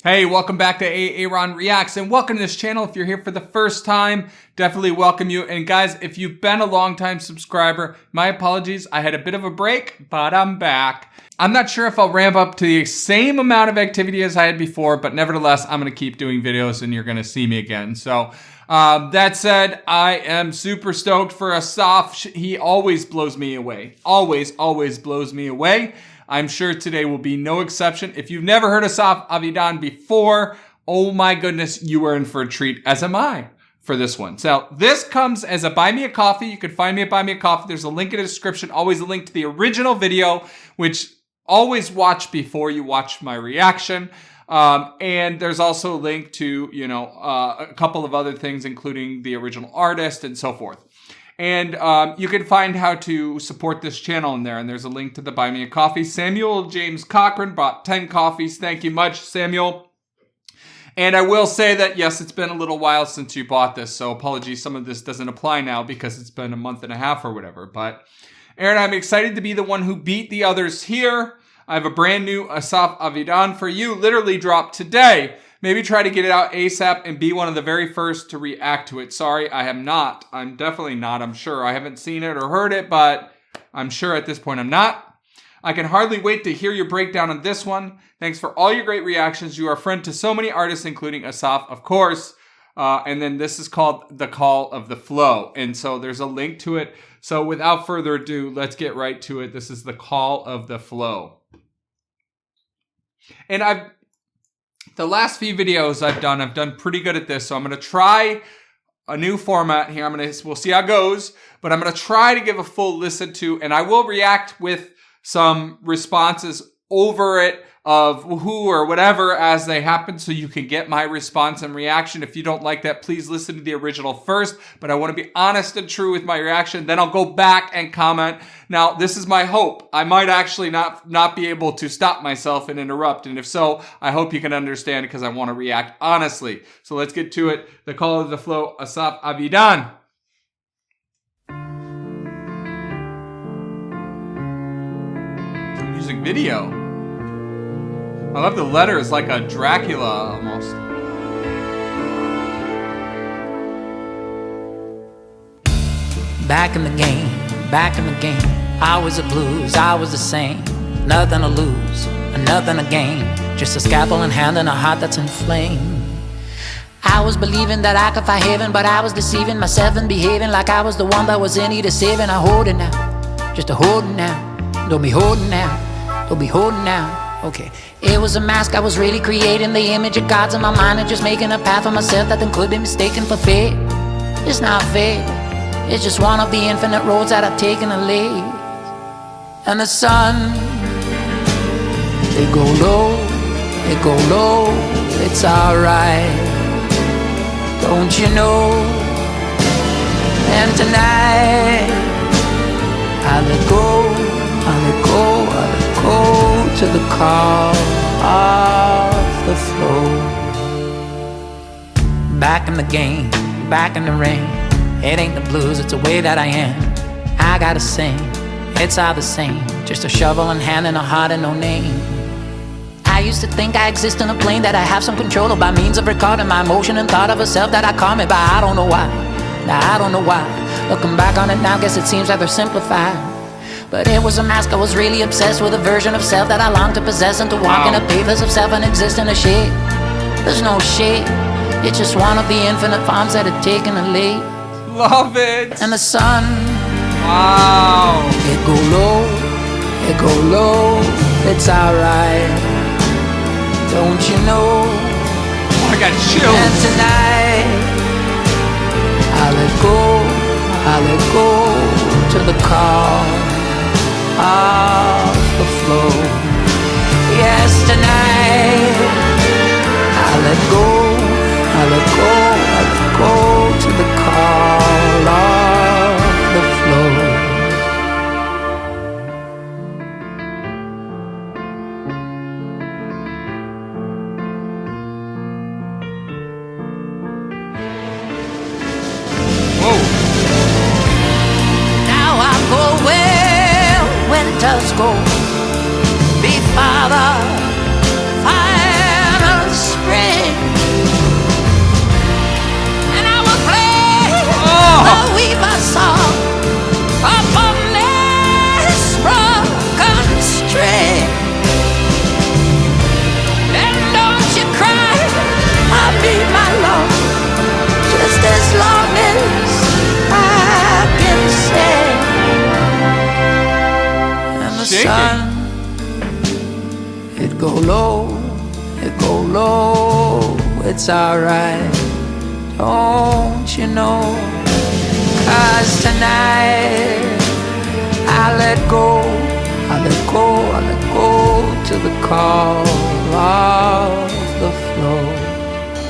Hey, welcome back to A-Aron Reacts, and welcome to this channel. If you're here for the first time, definitely welcome you. And guys, if you've been a long-time subscriber, my apologies. I had a bit of a break, but I'm back. I'm not sure if I'll ramp up to the same amount of activity as I had before, but nevertheless, I'm going to keep doing videos and you're going to see me again. So that said, I am super stoked for Asaf. He always blows me away. Always blows me away. I'm sure today will be no exception. If you've never heard Asaf Avidan before, oh my goodness, you are in for a treat, as am I for this one. So this comes as a Buy Me a Coffee. You can find me at Buy Me a Coffee. There's a link in the description, always a link to the original video, which always watch before you watch my reaction. And there's also a link to, a couple of other things, including the original artist and so forth. And you can find how to support this channel in there. And there's a link to the Buy Me a Coffee. Samuel James Cochran bought 10 coffees. Thank you much, Samuel. And I will say that, yes, it's been a little while since you bought this. So apologies, some of this doesn't apply now because it's been a month and a half or whatever. But Aaron, I'm excited to be the one who beat the others here. I have a brand new Asaf Avidan for you, literally dropped today. Maybe try to get it out ASAP and be one of the very first to react to it. Sorry, I am not. I'm definitely not, I'm sure. I haven't seen it or heard it, but I'm sure at this point I'm not. I can hardly wait to hear your breakdown on this one. Thanks for all your great reactions. You are a friend to so many artists, including Asaf, of course. And then this is called The Call of the Flow. And so there's a link to it. So without further ado, let's get right to it. This is The Call of the Flow. And the last few videos I've done pretty good at this. So I'm going to try a new format here. We'll see how it goes, but I'm going to try to give a full listen to, and I will react with some responses over it of who or whatever as they happen, so you can get my response and reaction. If you don't like that, please listen to the original first, but I want to be honest and true with my reaction. Then I'll go back and comment. Now, this is my hope. I might actually not be able to stop myself and interrupt, and if so, I hope you can understand because I want to react honestly. So let's get to it. The Call of the Flow, Asaf Avidan. It's a music video. I love the letters, like a Dracula almost. Back in the game, I was the blues, I was the same. Nothing to lose, nothing to gain. Just a scalpel in hand and a heart that's inflamed. I was believing that I could find heaven, but I was deceiving myself and behaving like I was the one that was in need of saving. I hold it now, just a hold it now. Don't be holding now, don't be holding now. Okay, it was a mask I was really creating, the image of gods in my mind and just making a path for myself that then could be mistaken for fate. It's not fate, it's just one of the infinite roads that I've taken to lead. And the sun, they go low, it's alright. Don't you know? And tonight, I let go to the call of the flow. Back in the game, back in the ring. It ain't the blues, it's the way that I am. I gotta sing, it's all the same. Just a shovel in hand and a heart and no name. I used to think I exist in a plane that I have some control of by means of recording my emotion and thought of a self that I call me by. I don't know why, now I don't know why. Looking back on it now, guess it seems like they're simplified. But it was a mask, I was really obsessed with a version of self that I longed to possess and to walk in a pathos of self and exist in a shape. There's no shape, it's just one of the infinite forms that had taken a leap. Love it! And the sun, wow, it go low, it's alright. Don't you know? I got chills. And tonight, I let go to the call of the flow. Yes, tonight I let go to the call of the flow. Whoa. Now I go where winters go. Be father, fire low, it go low, it's alright, don't you know? 'Cause tonight I let go, I let go, I let go to the call of the flow.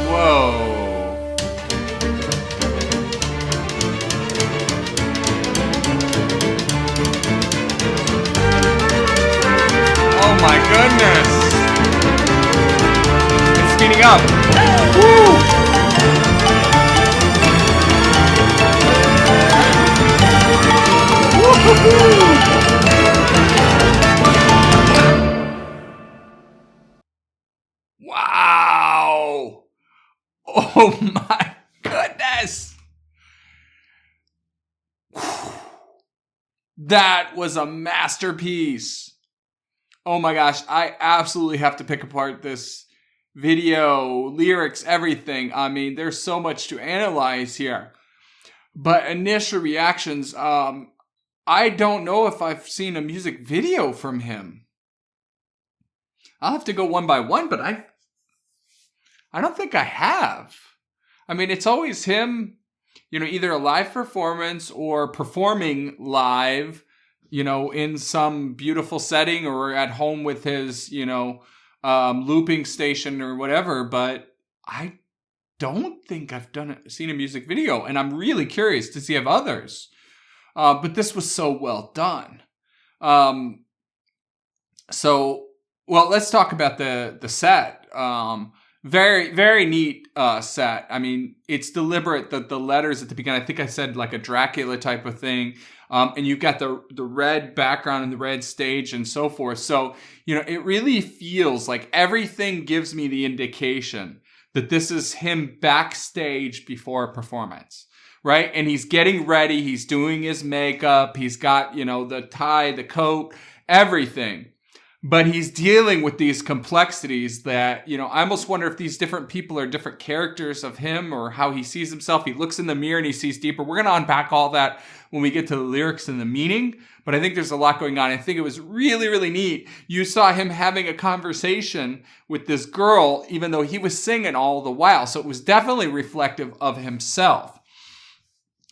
Whoa. Oh my goodness. It's speeding up. Woo! Wow. Oh my goodness. That was a masterpiece. Oh my gosh, I absolutely have to pick apart this video, lyrics, everything. I mean, there's so much to analyze here. But initial reactions, I don't know if I've seen a music video from him. I'll have to go one by one, but I don't think I have. I mean, it's always him, either a live performance or performing live, in some beautiful setting or at home with his, looping station or whatever. But I don't think I've seen a music video, and I'm really curious to see if others. But this was so well done. Well, let's talk about the set. Very, very neat set. I mean, it's deliberate. The letters at the beginning, I think I said like a Dracula type of thing. And you've got the red background and the red stage and so forth. So, it really feels like everything gives me the indication that this is him backstage before a performance, right? And he's getting ready. He's doing his makeup. He's got, the tie, the coat, everything. But he's dealing with these complexities that, I almost wonder if these different people are different characters of him or how he sees himself. He looks in the mirror and he sees deeper. We're going to unpack all that when we get to the lyrics and the meaning. But I think there's a lot going on. I think it was really, really neat. You saw him having a conversation with this girl, even though he was singing all the while. So it was definitely reflective of himself.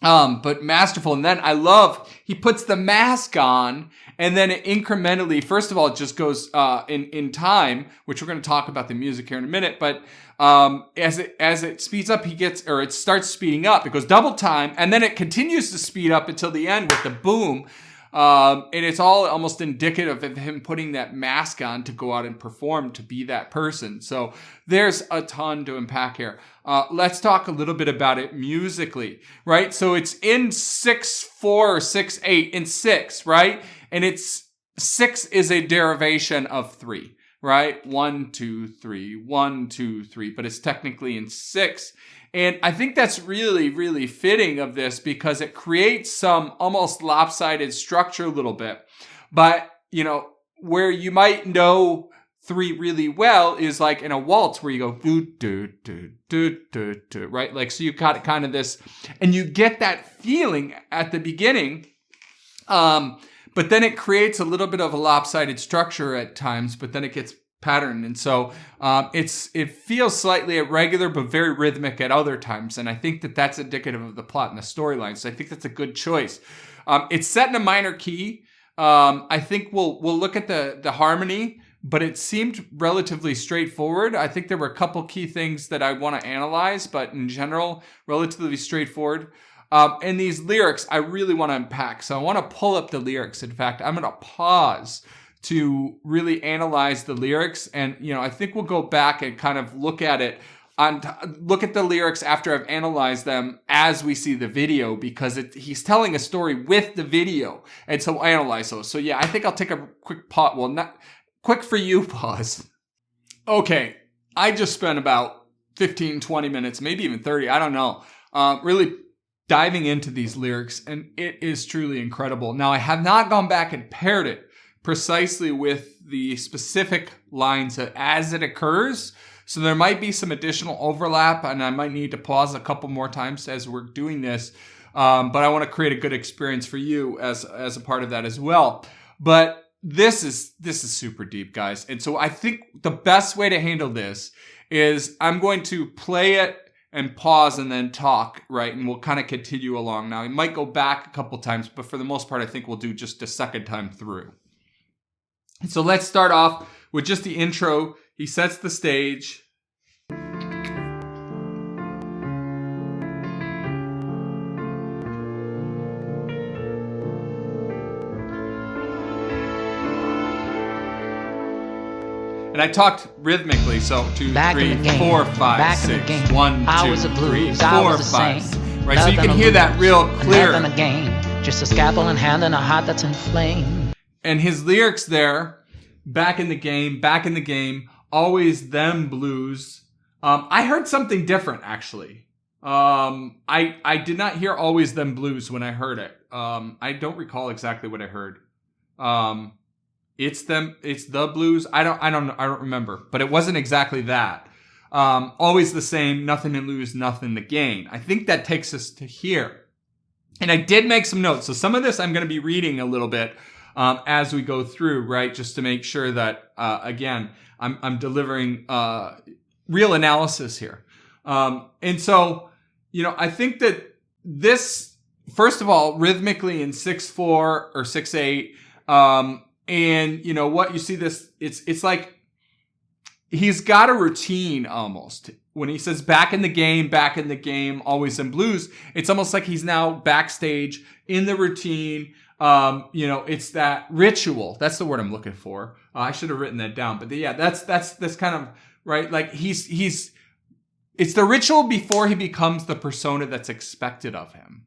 But masterful. And then I love, he puts the mask on and then it incrementally, first of all, it just goes, in time, which we're going to talk about the music here in a minute. But, as it speeds up, it starts speeding up. It goes double time and then it continues to speed up until the end with the boom. And it's all almost indicative of him putting that mask on to go out and perform, to be that person. So there's a ton to unpack here. Let's talk a little bit about it musically, right? So it's in 6/4 or 6/8 in 6, right? And 6 is a derivation of 3, right? 1, 2, 3, 1, 2, 3, but it's technically in 6. And I think that's really, really fitting of this because it creates some almost lopsided structure a little bit. But, where you might know 3 really well is like in a waltz where you go, do, do, do, do, do, do, right? Like, so you got kind of this, and you get that feeling at the beginning. But then it creates a little bit of a lopsided structure at times, but then it gets pattern. And so it feels slightly irregular, but very rhythmic at other times. And I think that's indicative of the plot and the storyline. So I think that's a good choice. It's set in a minor key. I think we'll look at the harmony, but it seemed relatively straightforward. I think there were a couple key things that I want to analyze, but in general, relatively straightforward. And these lyrics, I really want to unpack. So I want to pull up the lyrics. In fact, I'm going to pause to really analyze the lyrics. And, I think we'll go back and kind of look at it look at the lyrics after I've analyzed them as we see the video, because he's telling a story with the video. And so we'll analyze those. So yeah, I think I'll take a quick pause. Well, not quick for you pause. Okay. I just spent about 15, 20 minutes, maybe even 30. I don't know. Really diving into these lyrics, and it is truly incredible. Now, I have not gone back and paired it precisely with the specific lines as it occurs. So there might be some additional overlap, and I might need to pause a couple more times as we're doing this. But I want to create a good experience for you as a part of that as well. But this is super deep, guys. And so I think the best way to handle this is I'm going to play it and pause and then talk, right? And we'll kind of continue along. Now, we might go back a couple times, but for the most part, I think we'll do just a second time through. And so let's start off with just the intro. He sets the stage. And I talked rhythmically, so 2, 3, 4, 5, 6. 1, 2, 3, 4, 5. Right, so you can hear that real clear. Just a scalpel in hand and a heart that's inflamed. And his lyrics there, back in the game, always them blues. I heard something different, actually. I did not hear always them blues when I heard it. I don't recall exactly what I heard. It's the blues. I don't remember, but it wasn't exactly that. Always the same, nothing to lose, nothing to gain. I think that takes us to here. And I did make some notes. So some of this I'm going to be reading a little bit, as we go through, right? Just to make sure that, again, I'm delivering, real analysis here. And so, I think that this, first of all, rhythmically in 6/4 or 6/8, and what you see this, it's like he's got a routine almost. When he says back in the game, always in blues, it's almost like he's now backstage in the routine. It's that ritual. That's the word I'm looking for. I should have written that down, but yeah, that's kind of right. Like it's the ritual before he becomes the persona that's expected of him.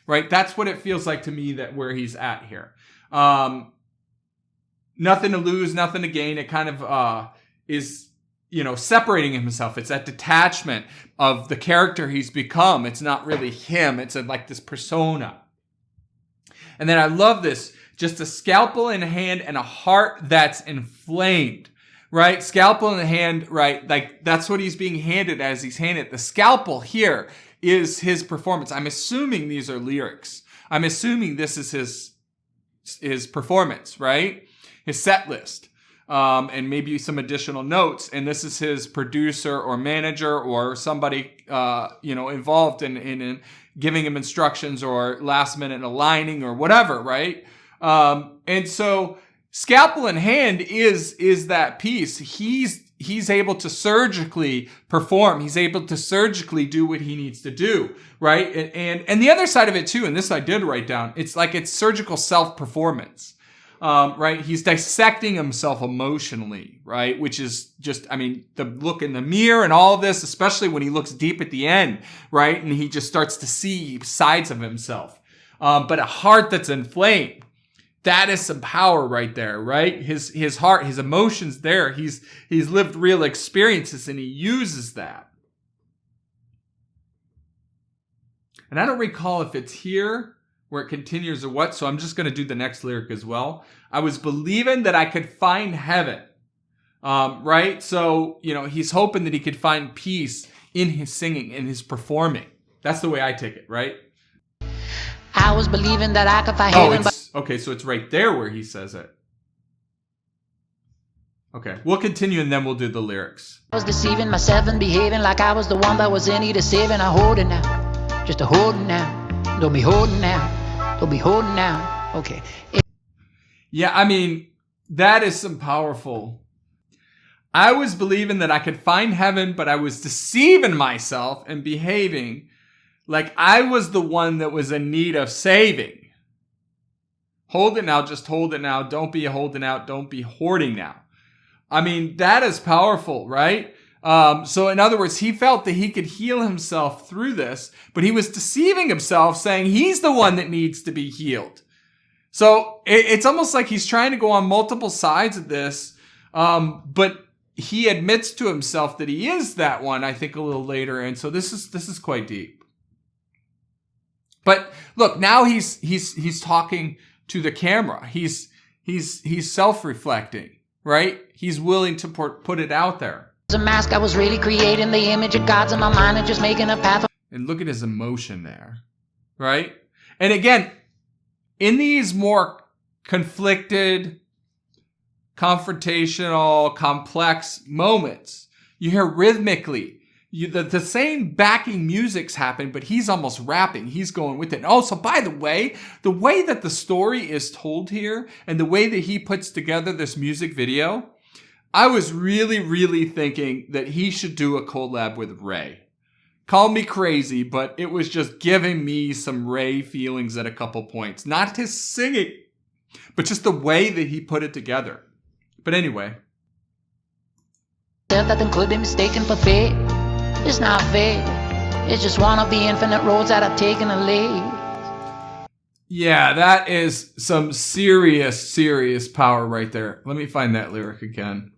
Right. That's what it feels like to me, that where he's at here. Nothing to lose, nothing to gain. It kind of is, separating himself. It's that detachment of the character he's become. It's not really him. It's like this persona. And then I love this. Just a scalpel in hand and a heart that's inflamed. Right? Scalpel in the hand, right? Like that's what he's being handed as he's handed. The scalpel here is his performance. I'm assuming these are lyrics. I'm assuming this is his performance, right? His set list, and maybe some additional notes. And this is his producer or manager or somebody, involved in giving him instructions or last minute aligning or whatever, right? And so scalpel in hand is that piece. He's able to surgically perform. He's able to surgically do what he needs to do, right? And the other side of it too, and this I did write down, it's surgical self-performance. Right? He's dissecting himself emotionally, right? Which is just, the look in the mirror and all of this, especially when he looks deep at the end, right? And he just starts to see sides of himself. But a heart that's inflamed, that is some power right there, right? His heart, his emotions there. He's lived real experiences and he uses that. And I don't recall if it's here where it continues or what, so I'm just going to do the next lyric as well. I was believing that I could find heaven, right? So, he's hoping that he could find peace in his singing, in his performing. That's the way I take it, right? I was believing that I could find heaven. Okay, so it's right there where he says it. Okay, we'll continue and then we'll do the lyrics. I was deceiving myself and behaving like I was the one that was in need of saving. I hold it now, just a holding now. Don't be holding now. Don't be holding now. Okay. Yeah, that is some powerful. I was believing that I could find heaven, but I was deceiving myself and behaving like I was the one that was in need of saving. Hold it now, just hold it now. Don't be holding out. Don't be hoarding now. That is powerful, right? So in other words, he felt that he could heal himself through this, but he was deceiving himself, saying he's the one that needs to be healed. So it's almost like he's trying to go on multiple sides of this, but he admits to himself that he is that one, I think, a little later. And so this is quite deep. But look, now he's talking to the camera. He's self-reflecting, right? He's willing to put it out there. A mask, I was really creating the image of God's in my mind and just making a path. And look at his emotion there, right? And again, in these more conflicted, confrontational, complex moments. You hear rhythmically. The same backing music's happen, but he's almost rapping. He's going with it. And also, by the way that the story is told here and the way that he puts together this music video, I was really, really thinking that he should do a collab with Ray. Call me crazy, but it was just giving me some Ray feelings at a couple points. Not his singing, but just the way that he put it together. But anyway. That could be mistaken for fate. It's not fate. It's just one of the infinite roads that I've taken to lead. Yeah, that is some serious, serious power right there. Let me find that lyric again.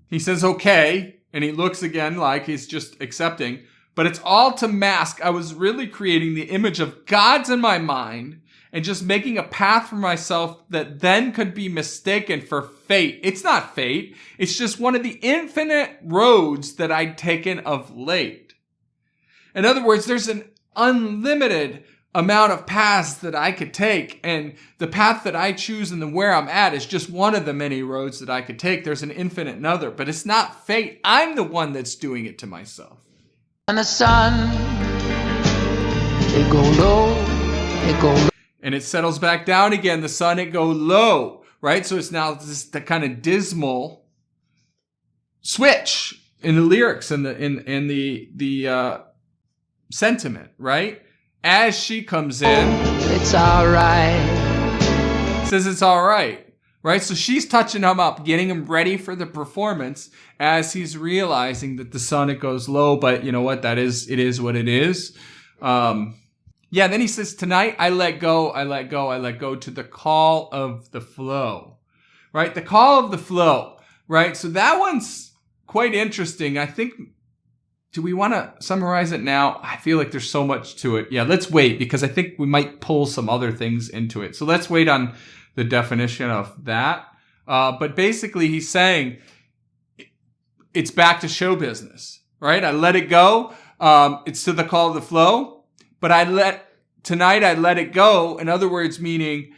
He says, okay, and he looks again like he's just accepting. But it's all to mask. I was really creating the image of gods in my mind and just making a path for myself that then could be mistaken for fate. It's not fate. It's just one of the infinite roads that I'd taken of late. In other words, there's an unlimited amount of paths that I could take, and the path that I choose and where I'm at is just one of the many roads that I could take. There's an infinite another, but it's not fate. I'm the one that's doing it to myself. And the sun, it go low, it go low. And it settles back down again. The sun, it go low, right? So it's now this the kind of dismal switch in the lyrics and the sentiment, right? As she comes in, it's all right. Says it's all right, right? So she's touching him up, getting him ready for the performance as he's realizing that the sun, it goes low, but you know what? It is what it is. Yeah, then he says, tonight I let go to the call of the flow, right? The call of the flow, right? So that one's quite interesting. I think, do we want to summarize it now? I feel like there's so much to it. Yeah, let's wait because I think we might pull some other things into it. So let's wait on the definition of that. But basically he's saying it's back to show business, right? I let it go. It's to the call of the flow. But tonight I let it go. In other words, meaning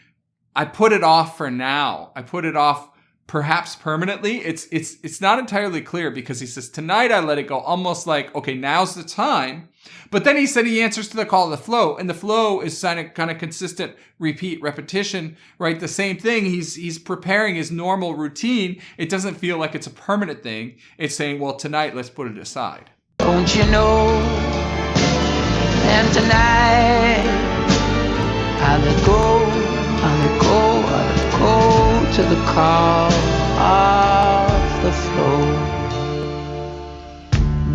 I put it off for now. I put it off perhaps permanently. It's not entirely clear because he says, tonight I let it go. Almost like, okay, now's the time. But then he said he answers to the call of the flow. And the flow is kind of consistent, repetition, right? The same thing. He's preparing his normal routine. It doesn't feel like it's a permanent thing. It's saying, well, tonight, let's put it aside. Don't you know? And tonight, I let go to the call of the flow.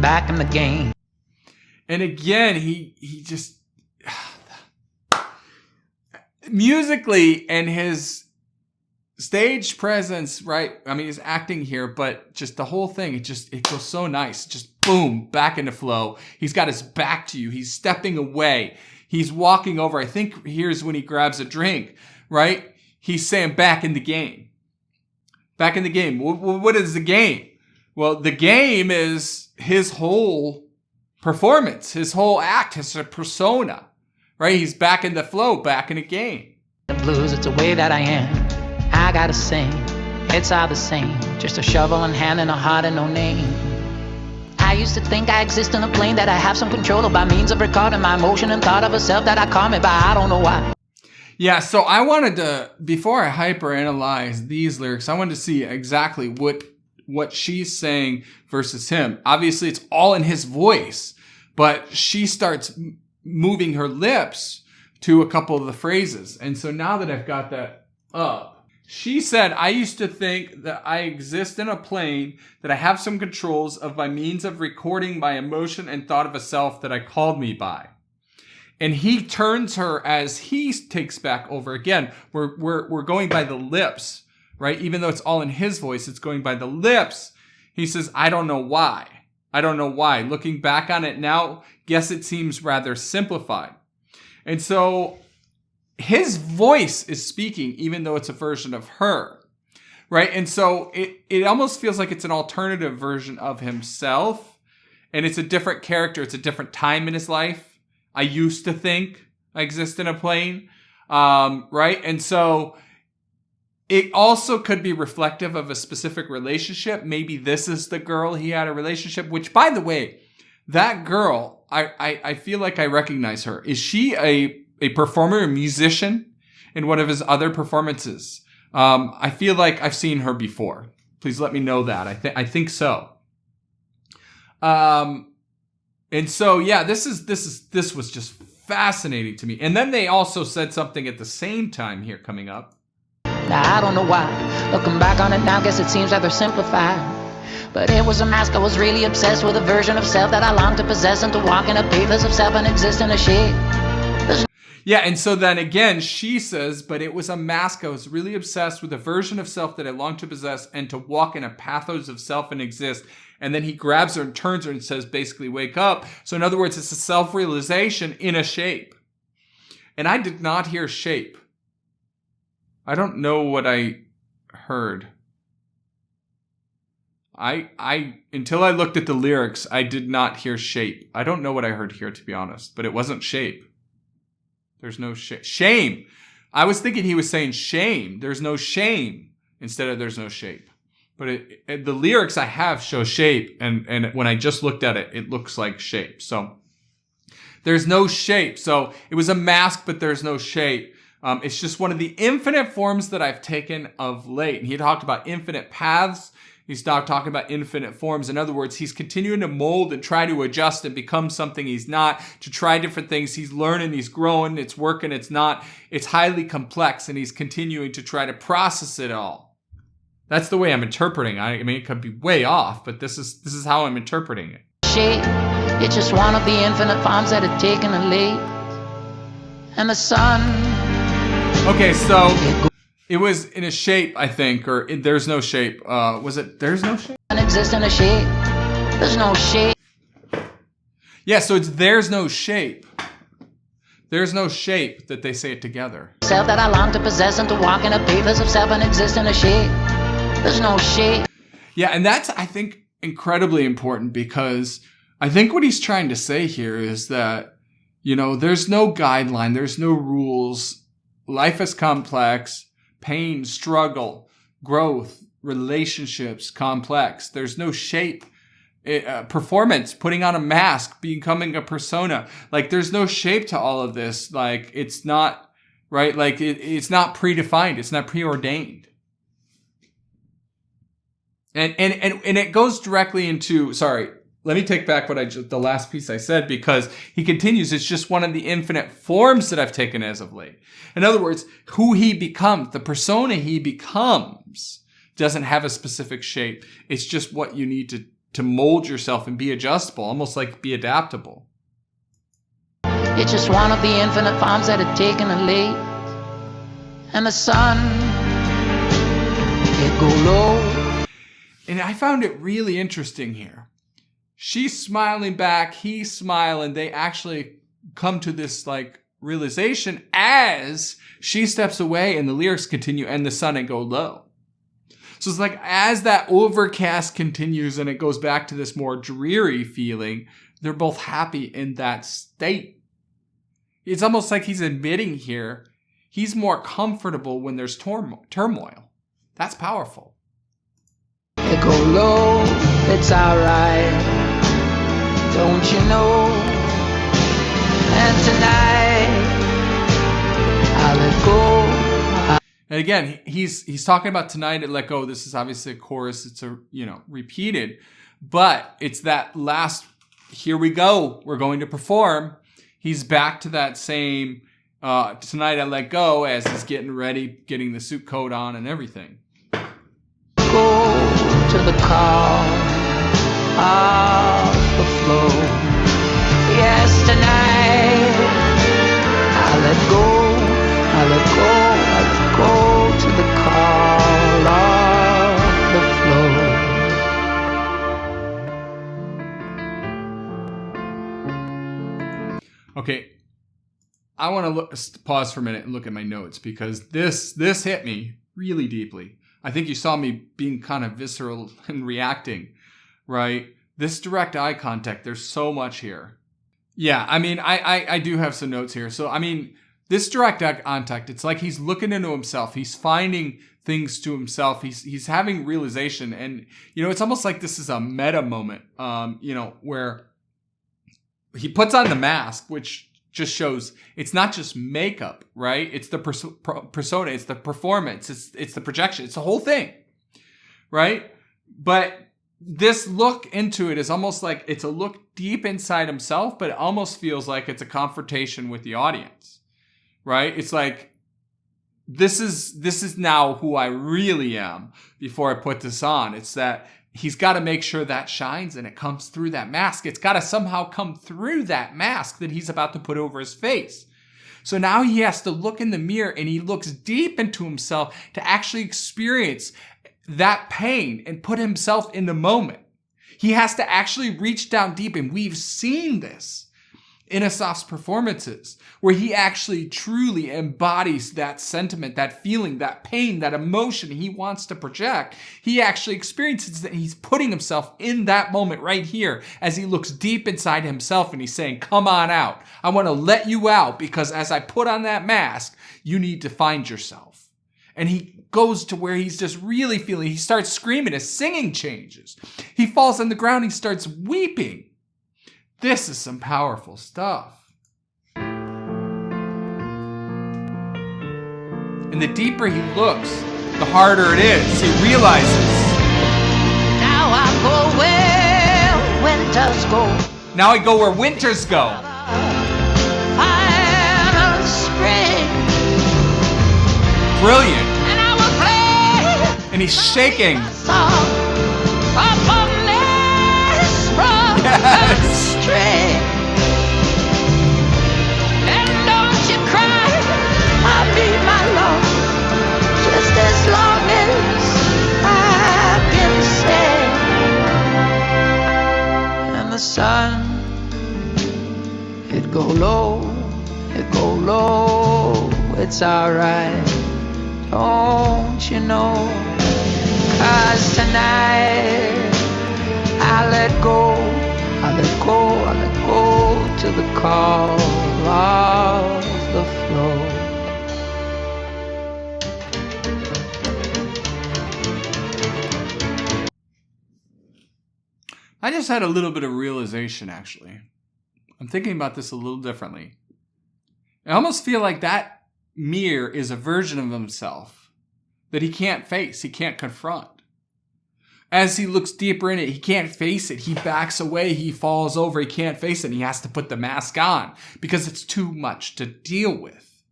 Back in the game. And again, he just musically and his stage presence, right? I mean, he's acting here, but just the whole thing, it goes so nice. Just boom, back into flow. He's got his back to you. He's stepping away. He's walking over. I think here's when he grabs a drink, right? He's saying back in the game. Back in the game. What is the game? Well, the game is his whole performance, his whole act, his persona, right? He's back in the flow, back in the game. The blues, it's the way that I am. I gotta sing. It's all the same. Just a shovel in hand and a heart and no name. I used to think I exist in a plane that I have some control of by means of recording my emotion and thought of a self that I call me by. I don't know why. Yeah, so I wanted to, before I hyperanalyze these lyrics, I wanted to see exactly what she's saying versus him. Obviously, it's all in his voice, but she starts moving her lips to a couple of the phrases. And so now that I've got that up, she said, I used to think that I exist in a plane, that I have some controls of by means of recording my emotion and thought of a self that I called me by. And he turns her as he takes back over again. We're going by the lips, right? Even though it's all in his voice, it's going by the lips. He says, I don't know why. I don't know why. Looking back on it now, guess it seems rather simplified. And so his voice is speaking, even though it's a version of her, right? And so it almost feels like it's an alternative version of himself. And it's a different character. It's a different time in his life. I used to think I exist in a plane, right? And so It also could be reflective of a specific relationship. Maybe this is the girl he had a relationship, which, by the way, that girl, I feel like I recognize her. Is she a performer, a musician in one of his other performances? I feel like I've seen her before. Please let me know that. I think so. And so, yeah, this was just fascinating to me. And then they also said something at the same time here coming up. Now I don't know why. Looking back on it now, guess it seems rather simplified. But it was a mask. I was really obsessed with a version of self that I longed to possess and to walk in a pathos of self and exist in a shape. Yeah, and so then again, she says, but it was a mask. I was really obsessed with a version of self that I longed to possess and to walk in a pathos of self and exist. And then he grabs her and turns her and says, basically, wake up. So in other words, it's a self-realization in a shape. And I did not hear shape. I don't know what I heard. Until I looked at the lyrics, I did not hear shape. I don't know what I heard here, to be honest, but it wasn't shape. There's no shame. I was thinking he was saying shame. There's no shame instead of there's no shape. But the lyrics I have show shape, and when I just looked at it, it looks like shape. So there's no shape. So it was a mask, but there's no shape. It's just one of the infinite forms that I've taken of late. And he talked about infinite paths. He's not talking about infinite forms. In other words, he's continuing to mold and try to adjust and become something he's not, to try different things. He's learning, he's growing, it's working, it's not. It's highly complex, and he's continuing to try to process it all. That's the way I'm interpreting it. I mean, it could be way off, but this is how I'm interpreting it. Shape, it's just one of the infinite forms that had taken a leap. And the sun. Okay, so it was in a shape, I think, or there's no shape. Was it there's no shape? Exist in a shape. There's no shape. Yeah, so it's there's no shape. There's no shape that they say it together. Self that I long to possess and to walk in a pathos of self and exist in a shape. There's no shape. Yeah, and that's, I think, incredibly important, because I think what he's trying to say here is that, you know, there's no guideline, there's no rules. Life is complex. Pain, struggle, growth, relationships, complex. There's no shape. Performance, putting on a mask, becoming a persona. Like, there's no shape to all of this. Like, it's not, right? Like, it's not predefined. It's not preordained. And it goes directly into, sorry, let me take back the last piece I said, because he continues, it's just one of the infinite forms that I've taken as of late. In other words, who he becomes, the persona he becomes, doesn't have a specific shape. It's just what you need to mold yourself and be adjustable, almost like be adaptable. It's just one of the infinite forms that had taken a leap. And the sun, it go low. And I found it really interesting here. She's smiling back, he's smiling. They actually come to this like realization as she steps away and the lyrics continue and the sun and go low. So it's like as that overcast continues and it goes back to this more dreary feeling, they're both happy in that state. It's almost like he's admitting here he's more comfortable when there's turmoil. That's powerful. It go low, it's alright. Don't you know? And tonight I let go. And again, he's talking about tonight at let go. This is obviously a chorus. It's repeated, but it's that last. Here we go. We're going to perform. He's back to that same tonight I let go as he's getting ready, getting the suit coat on and everything. Go to the call of the flow. Yes, tonight I let go. I let go to the call of the flow. Okay, I want to pause for a minute and look at my notes because this hit me really deeply. I think you saw me being kind of visceral and reacting, right? This direct eye contact, there's so much here. Yeah, I mean, I do have some notes here. So, I mean, This direct eye contact, it's like he's looking into himself. He's finding things to himself. He's having realization. And, it's almost like this is a meta moment, where he puts on the mask, which just shows it's not just makeup, right? It's the persona, it's the performance, it's the projection, it's the whole thing, right? But this look into it is almost like it's a look deep inside himself, but it almost feels like it's a confrontation with the audience, right? It's like, this is now who I really am before I put this on. It's that he's got to make sure that shines and it comes through that mask. It's got to somehow come through that mask that he's about to put over his face. So now he has to look in the mirror and he looks deep into himself to actually experience that pain and put himself in the moment. He has to actually reach down deep, and we've seen this in Asaf's performances, where he actually truly embodies that sentiment, that feeling, that pain, that emotion he wants to project. He actually experiences that. He's putting himself in that moment right here as he looks deep inside himself and he's saying, come on out. I want to let you out because as I put on that mask, you need to find yourself. And he goes to where he's just really feeling. He starts screaming. His singing changes. He falls on the ground. He starts weeping. This is some powerful stuff. And the deeper he looks, the harder it is. He realizes. Now I go where winters go. Now I go where winters go. Final spring. Brilliant. And I will play. And he's shaking. A song upon this broken Yes. string. And don't you cry, I'll be my love, just as long as I can stay. And the sun, it go low, it's alright, don't you know? 'Cause tonight I let go to the call of the flow. I just had a little bit of realization, actually. I'm thinking about this a little differently. I almost feel like that mirror is a version of himself that he can't face, he can't confront. As he looks deeper in it, he can't face it. He backs away, he falls over, he can't face it, and he has to put the mask on because it's too much to deal with.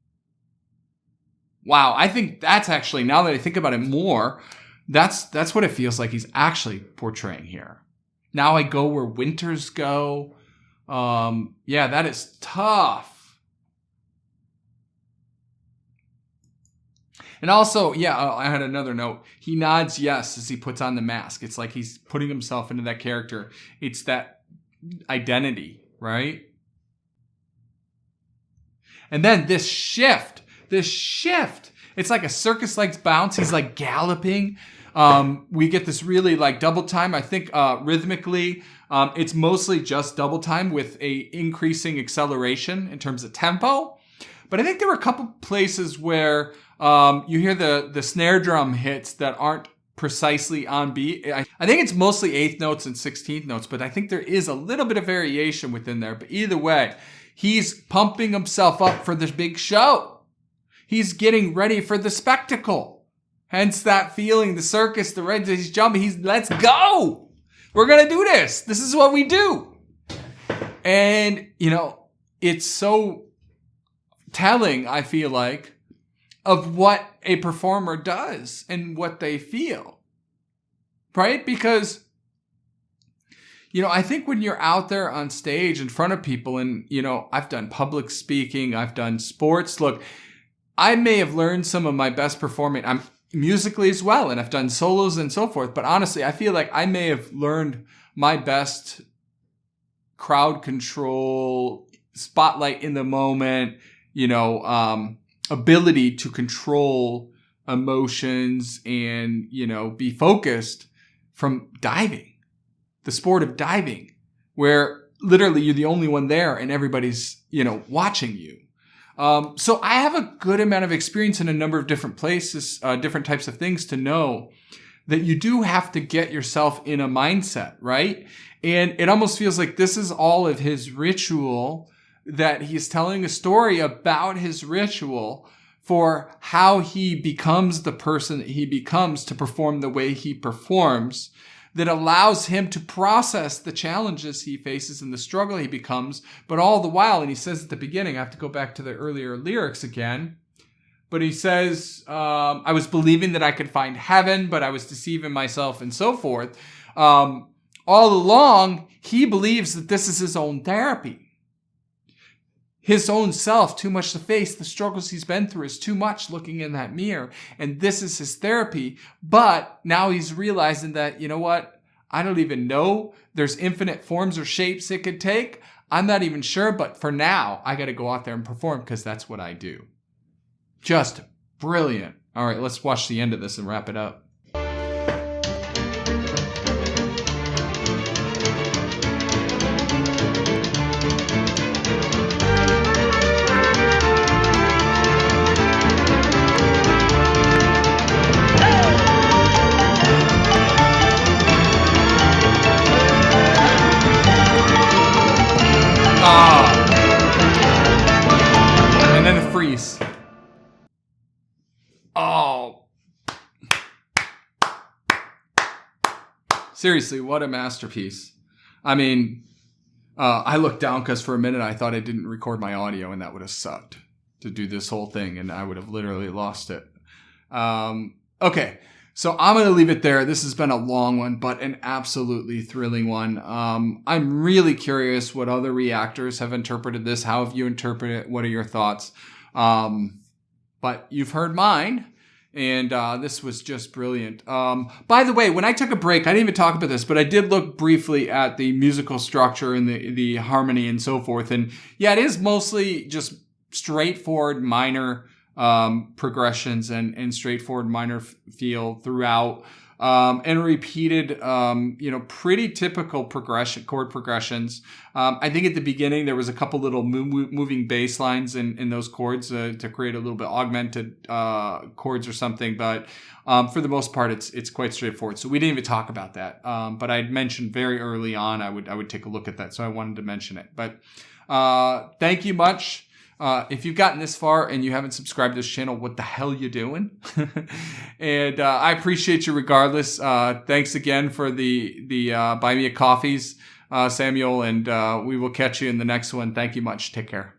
Wow, I think that's actually, now that I think about it more, that's what it feels like he's actually portraying here. Now I go where winters go. Yeah, that is tough. And also, yeah, I had another note. He nods yes as he puts on the mask. It's like he's putting himself into that character. It's that identity, right? And then this shift. It's like a circus-like bounce. He's like galloping. We get this really like double time. I think rhythmically, it's mostly just double time with a increasing acceleration in terms of tempo. But I think there were a couple places where you hear the snare drum hits that aren't precisely on beat. I think it's mostly 8th notes and 16th notes, but I think there is a little bit of variation within there. But either way, he's pumping himself up for this big show. He's getting ready for the spectacle. Hence that feeling, the circus, the red, he's jumping. Let's go. We're going to do this. This is what we do. And, it's so telling, I feel like, of what a performer does and what they feel, right? Because, I think when you're out there on stage in front of people and, I've done public speaking, I've done sports. Look, I may have learned some of my best performing, I'm musically as well, and I've done solos and so forth. But honestly, I feel like I may have learned my best crowd control, spotlight in the moment, ability to control emotions and, be focused from diving, the sport of diving, where literally you're the only one there and everybody's, watching you. So I have a good amount of experience in a number of different places, different types of things to know that you do have to get yourself in a mindset, right? And it almost feels like this is all of his ritual, that he's telling a story about his ritual for how he becomes the person that he becomes to perform the way he performs, that allows him to process the challenges he faces and the struggle he becomes. But all the while, and he says at the beginning, I have to go back to the earlier lyrics again, but he says, I was believing that I could find heaven, but I was deceiving myself and so forth. All along, he believes that this is his own therapy. His own self, too much to face. The struggles he's been through is too much, looking in that mirror. And this is his therapy. But now he's realizing that, you know what? I don't even know. There's infinite forms or shapes it could take. I'm not even sure. But for now, I got to go out there and perform because that's what I do. Just brilliant. All right, let's watch the end of this and wrap it up. And then a freeze. Oh. Seriously, what a masterpiece. I mean, I looked down because for a minute I thought I didn't record my audio, and that would have sucked to do this whole thing, and I would have literally lost it. Okay. So I'm going to leave it there. This has been a long one, but an absolutely thrilling one. I'm really curious what other reactors have interpreted this. How have you interpreted it? What are your thoughts? But you've heard mine, and this was just brilliant. By the way, when I took a break, I didn't even talk about this, but I did look briefly at the musical structure and the harmony and so forth. And yeah, it is mostly just straightforward minor progressions and straightforward minor feel throughout, and repeated, pretty typical chord progressions. I think at the beginning there was a couple little moving bass lines in those chords to create a little bit augmented chords or something, but for the most part it's quite straightforward. So we didn't even talk about that, but I'd mentioned very early on I would take a look at that, so I wanted to mention it. But thank you much. If you've gotten this far and you haven't subscribed to this channel, what the hell you doing? And I appreciate you regardless. Thanks again for the buy me a coffees, Samuel, and we will catch you in the next one. Thank you much. Take care.